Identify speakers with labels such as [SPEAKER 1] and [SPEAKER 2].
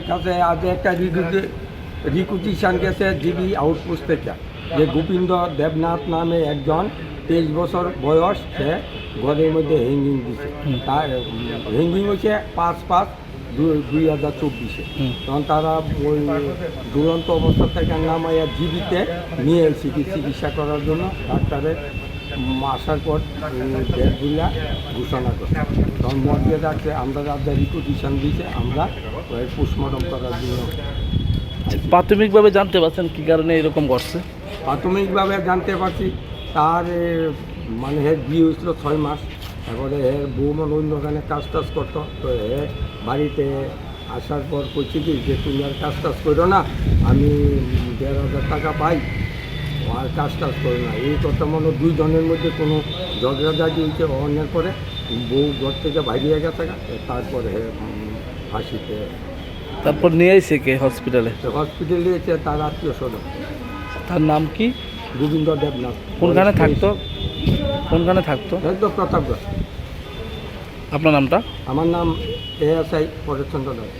[SPEAKER 1] কাছে আজ একটা রিকুইজিশন গেছে জিবি আউটপোস্ট থেকে যে গোবিন্দ দেবনাথ নামে একজন 23 বছর বয়স, সে ঘরের মধ্যে হ্যাঙ্গিং দিছে। তার হ্যাঙ্গিং হয়েছে 5/5/2024। তখন তারা ওই দুরন্ত অবস্থা থেকে নামাইয়া জিবিতে নিয়ে এসেছি চিকিৎসা করার জন্য। ডাক্তারের আসার পর ডেটগুলা ঘোষণা করে তখন মর্গে রাখছে। আমরা রাজ্যে রিকুইজিশন দিয়েছে, আমরা ওই পোস্টমর্টম করার জন্য।
[SPEAKER 2] প্রাথমিকভাবে জানতে পারছেন কি কারণে এরকম করছে?
[SPEAKER 1] প্রাথমিকভাবে জানতে পারছি তার মানে এর বিয়ে হয়েছিল 6 মাস। তারপরে এর বউ মানে অন্যখানে কাজ টাজ করতো, তো এর বাড়িতে আসার পর কইছি কি যে তুমি আর কাজ টাজ করো না, আমি 1,500 টাকা পাই, আর কাজ টাজ করো না। এই কথা মনে 2 জনের মধ্যে কোনো ঝগড়াঝাটি হয়েছে। অন্যের পরে বউ ঘর থেকে বাইরে গেছে, তারপরে ফাঁসিতে।
[SPEAKER 2] তারপর নিয়ে এসে কে হসপিটালে?
[SPEAKER 1] হসপিটালে এসে তার আত্মীয় স্বজন।
[SPEAKER 2] তার নাম কি?
[SPEAKER 1] গোবিন্দ দেবনাথ।
[SPEAKER 2] কোনখানে থাকতো? কোনখানে থাকতো?
[SPEAKER 1] একদম প্রতাপগড়।
[SPEAKER 2] আপনার নামটা?
[SPEAKER 1] আমার নাম ASI পরেশচন্দ্র দাস।